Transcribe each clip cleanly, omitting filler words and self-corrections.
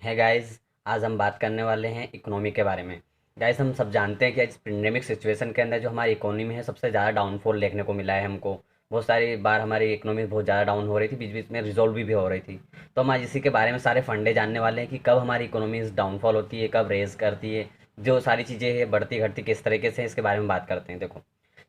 है गाइस। आज हम बात करने वाले हैं इकोनॉमी के बारे में। गाइस, हम सब जानते हैं कि इस पेंडेमिक सिचुएशन के अंदर जो हमारी इकोनॉमी है सबसे ज़्यादा डाउनफॉल देखने को मिला है हमको। बहुत सारी बार हमारी इकोनॉमी बहुत ज़्यादा डाउन हो रही थी, बीच बीच में रिजॉल्व भी हो रही थी। तो हम आज इसी के बारे में सारे फंडे जानने वाले हैं कि कब हमारी इकोनॉमी डाउनफॉल होती है, कब रेज करती है, जो सारी चीज़ें हैं बढ़ती घटती किस तरीके से, इसके बारे में बात करते हैं। देखो,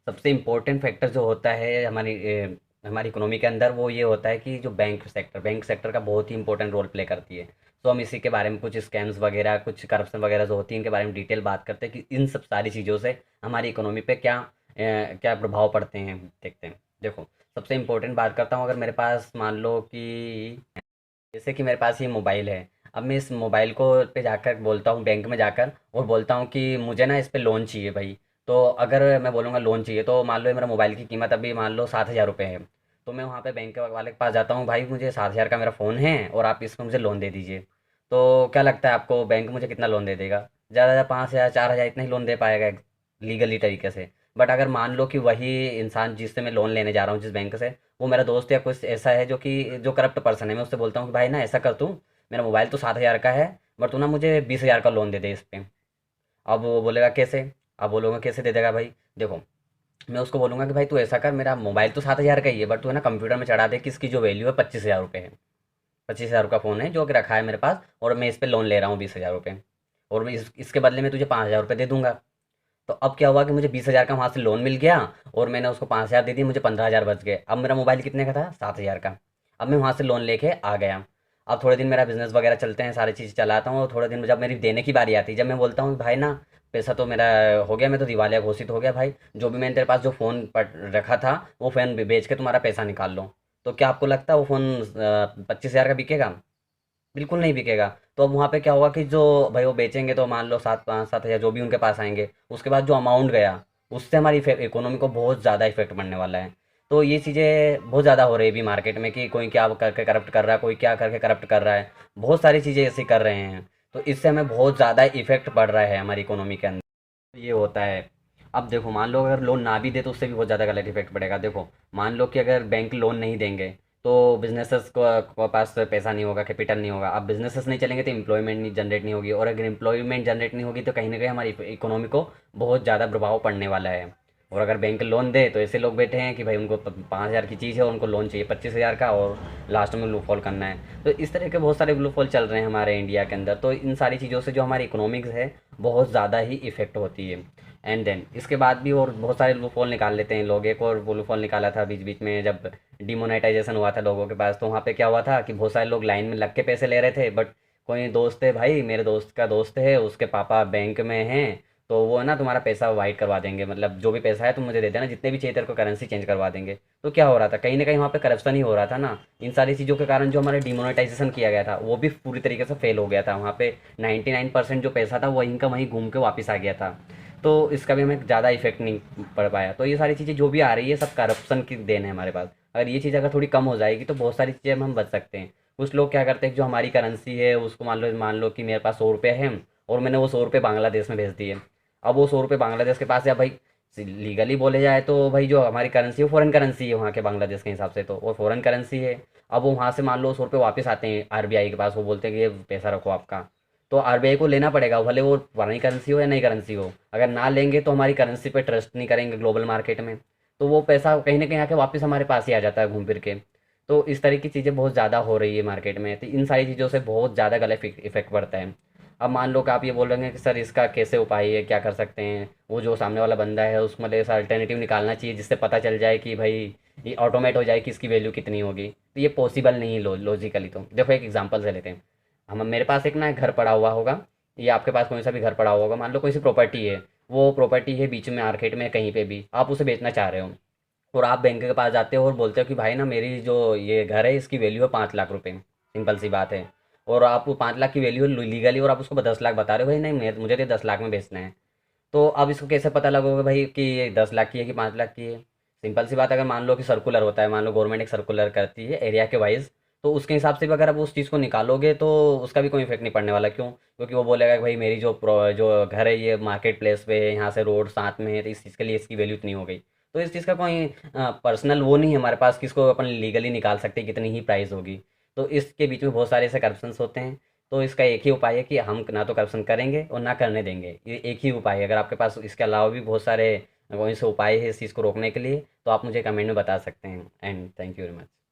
सबसे इम्पोर्टेंट फैक्टर जो होता है हमारी इकोनॉमी के अंदर, वो ये होता है कि जो बैंक सेक्टर का बहुत ही इंपॉर्टेंट रोल प्ले करती है। तो हम इसी के बारे में कुछ स्कैम्स वगैरह, कुछ करप्शन वगैरह जो होती है, इनके बारे में डिटेल बात करते हैं कि इन सब सारी चीज़ों से हमारी इकोनॉमी पे क्या प्रभाव पड़ते हैं, देखते हैं। देखो, सबसे इम्पोर्टेंट बात करता हूँ। अगर मेरे पास मान लो कि जैसे कि मेरे पास ये मोबाइल है, अब मैं इस मोबाइल को पे जाकर बोलता हूँ बैंक में जाकर और बोलता हूँ कि मुझे ना इस पे लोन चाहिए भाई। तो अगर मैं बोलूँगा लोन चाहिए, तो मान लो ये मेरा मोबाइल की कीमत अभी मान लो 7,000 रुपये है। तो मैं वहाँ पे बैंक वाले के पास जाता हूँ, भाई मुझे 7,000 का मेरा फ़ोन है और आप इसमें मुझे लोन दे दीजिए। तो क्या लगता है आपको, बैंक मुझे कितना लोन दे देगा? ज़्यादा ज़्यादा 5,000 4,000 इतना ही लोन दे पाएगा लीगली तरीके से। बट अगर मान लो कि वही इंसान जिससे मैं लोन लेने जा रहा हूँ जिस बैंक से, वो मेरा दोस्त या कुछ ऐसा है जो करप्ट पर्सन है, मैं उससे बोलता हूँ कि भाई ना ऐसा कर तू, मेरा मोबाइल तो 7,000 का है, बट तू ना मुझे 20,000 का लोन दे दे इस पे। अब वो बोलेगा कैसे? अब बोलूँगा कैसे दे देगा भाई? देखो, मैं उसको बोलूँगा कि भाई तू ऐसा कर, मेरा मोबाइल तो 7,000 का ही है, बट तू है ना कंप्यूटर में चढ़ा दे कि इसकी जो वैल्यू है 25,000 रुपये है। 25,000 का फ़ोन है जो कि रखा है मेरे पास, और मैं इस पर लोन ले रहा हूँ 20,000 रुपये, और मैं इसके बदले में तुझे 5,000 रुपये दे दूंगा। तो अब क्या हुआ कि मुझे 20,000 का वहाँ से लोन मिल गया, और मैंने उसको 5,000 दे दिए, मुझे 15,000 बच गए। अब मेरा मोबाइल कितने का था? 7,000 का। अब मैं वहाँ से लोन लेके आ गया। अब थोड़े दिन मेरा बिजनेस वगैरह चलते हैं, सारी चीज़ चलाता हूँ, और थोड़े दिन में जब मेरी देने की बारी आती है, जब मैं बोलता हूँ भाई ना पैसा तो मेरा हो गया, मैं तो दिवालिया घोषित हो गया भाई, जो भी मैंने तेरे पास जो फ़ोन रखा था वो फ़ोन बेच के तुम्हारा पैसा निकाल लो। तो क्या आपको लगता है वो फ़ोन 25,000 का बिकेगा? बिल्कुल नहीं बिकेगा। तो अब वहाँ पे क्या होगा कि जो भाई वो बेचेंगे, तो मान लो 7,500 7,000 जो भी उनके पास आएंगे, उसके बाद जो अमाउंट गया, उससे हमारी इकोनॉमी को बहुत ज़्यादा इफेक्ट पड़ने वाला है। तो ये चीज़ें बहुत ज़्यादा हो रही है अभी मार्केट में कि कोई क्या करके करप्ट कर रहा है, कोई क्या करके करप्ट कर रहा है। बहुत सारी चीज़ें ऐसी कर रहे हैं। तो इससे हमें बहुत ज़्यादा इफेक्ट पड़ रहा है हमारी इकोनॉमी के अंदर। ये होता है। अब देखो, मान लो अगर लोन ना भी दे तो उससे भी बहुत ज़्यादा गलत इफेक्ट पड़ेगा। देखो, मान लो कि अगर बैंक लोन नहीं देंगे, तो बिजनेसेस को पास पैसा नहीं होगा, कैपिटल नहीं होगा। अब बिजनेसेस नहीं चलेंगे तो एम्प्लॉयमेंट नहीं जनरेट नहीं होगी, और अगर एम्प्लॉयमेंट जनरेट नहीं होगी तो कहीं ना कहीं हमारी इकोनॉमी को बहुत ज़्यादा प्रभाव पड़ने वाला है। और अगर बैंक लोन दे तो ऐसे लोग बैठे हैं कि भाई उनको 5,000 की चीज़ है, उनको लोन चाहिए 25,000 का, और लास्ट में लूप फॉल करना है। तो इस तरह के बहुत सारे लूप फॉल चल रहे हैं हमारे इंडिया के अंदर। तो इन सारी चीज़ों से जो हमारी इकोनॉमिक्स है बहुत ज़्यादा ही इफेक्ट होती है। एंड देन इसके बाद भी और बहुत सारे लूप होल निकाल लेते हैं लोग। एक और वो लूप होल निकाला था बीच बीच में, जब डिमोनेटाइजेशन हुआ था लोगों के पास, तो वहाँ पे क्या हुआ था कि बहुत सारे लोग लाइन में लग के पैसे ले रहे थे। बट कोई दोस्त है भाई, मेरे दोस्त का दोस्त है, उसके पापा बैंक में हैं, तो वो ना तुम्हारा पैसा वाइट करवा देंगे, मतलब जो भी पैसा है तुम मुझे दे देना, जितने भी चाहिए तेरे को करेंसी चेंज करवा देंगे। तो क्या हो रहा था, कहीं ना कहीं वहाँ पे करप्शन ही हो रहा था ना। इन सारी चीज़ों के कारण जो हमारे डिमोनेटाइजेशन किया गया था वो भी पूरी तरीके से फेल हो गया था। वहाँ पे 99% जो पैसा था वहीं का वहीं घूम के वापस आ गया था। तो इसका भी हमें ज़्यादा इफेक्ट नहीं पड़ पाया। तो ये सारी चीज़ें जो भी आ रही है सब करप्शन की देन है हमारे पास। अगर ये चीज़ अगर थोड़ी कम हो जाएगी तो बहुत सारी चीज़ें हम बच सकते हैं। कुछ लोग क्या करते हैं, जो हमारी करेंसी है उसको मान लो कि मेरे पास 100 रुपये है, और मैंने वो 100 रुपये बांग्लादेश में भेज दिए। अब वो 100 रुपये बांग्लादेश के पास है। अब भाई लीगली बोले जाए तो भाई जो हमारी करेंसी है वो फॉरेन करेंसी है वहाँ के बांग्लादेश के हिसाब से, तो वो फॉरेन करेंसी है। अब वो वहाँ से मान लो 100 रुपये वापस आते हैं आरबीआई के पास, वो बोलते हैं कि ये पैसा रखो आपका। तो आरबीआई को लेना पड़ेगा, भले वो पुरानी करेंसी हो या नई करेंसी हो। अगर ना लेंगे तो हमारी करेंसी पे ट्रस्ट नहीं करेंगे ग्लोबल मार्केट में, तो वो पैसा कहीं ना कहीं आके वापस हमारे पास ही आ जाता है घूम फिर के। तो इस तरह की चीज़ें बहुत ज़्यादा हो रही है मार्केट में। तो इन सारी चीज़ों से बहुत ज़्यादा गलत इफेक्ट पड़ता है। अब मान लो कि आप ये बोल रहे हैं कि सर इसका कैसे उपाय है, क्या कर सकते हैं? वो जो सामने वाला बंदा है उसको मतलब ऐसा अल्टरनेटिव निकालना चाहिए जिससे पता चल जाए कि भाई ये ऑटोमेट हो जाए कि इसकी वैल्यू कितनी होगी। तो ये पॉसिबल नहीं है लॉजिकली। तो देखो एक एग्जांपल से लेते हैं। हम मेरे पास एक ना घर पड़ा हुआ होगा, या आपके पास कोई सा भी घर पड़ा हुआ होगा, मान लो कोई सी प्रॉपर्टी है। वो प्रॉपर्टी है बीच में मार्केट में कहीं पे भी, आप उसे बेचना चाह रहे हो, और आप बैंक के पास जाते हो और बोलते हो कि भाई ना मेरी जो ये घर है इसकी वैल्यू है 5 लाख रुपए, सिंपल सी बात है। और आप वो 5 लाख की वैल्यू है लीगली, और आप उसको 10 लाख बता रहे हो, भाई नहीं मुझे तो 10 लाख में बेचना है। तो अब इसको कैसे पता लगोगे भाई कि ये 10 लाख की है कि 5 लाख की है? सिंपल सी बात, अगर मान लो कि सर्कुलर होता है, मान लो गवर्नमेंट एक सर्कुलर करती है एरिया के वाइज, तो उसके हिसाब से भी अगर आप उस चीज़ को निकालोगे तो उसका भी कोई इफेक्ट नहीं पड़ने वाला। क्यों? क्योंकि वो बोलेगा कि भाई मेरी जो घर है ये मार्केट प्लेस पे है, यहाँ से रोड साथ में है, तो इस चीज़ के लिए इसकी वैल्यू इतनी हो गई। तो इस चीज़ का कोई पर्सनल वो नहीं है हमारे पास, किसको अपन लीगली निकाल सकते हैं कितनी ही प्राइस होगी। तो इसके बीच में बहुत सारे ऐसे करप्शंस होते हैं। तो इसका एक ही उपाय है कि हम ना तो करप्शन करेंगे और ना करने देंगे, ये एक ही उपाय है। अगर आपके पास इसके अलावा भी बहुत सारे कौन से उपाय है इस चीज़ को रोकने के लिए, तो आप मुझे कमेंट में बता सकते हैं। And thank you very much.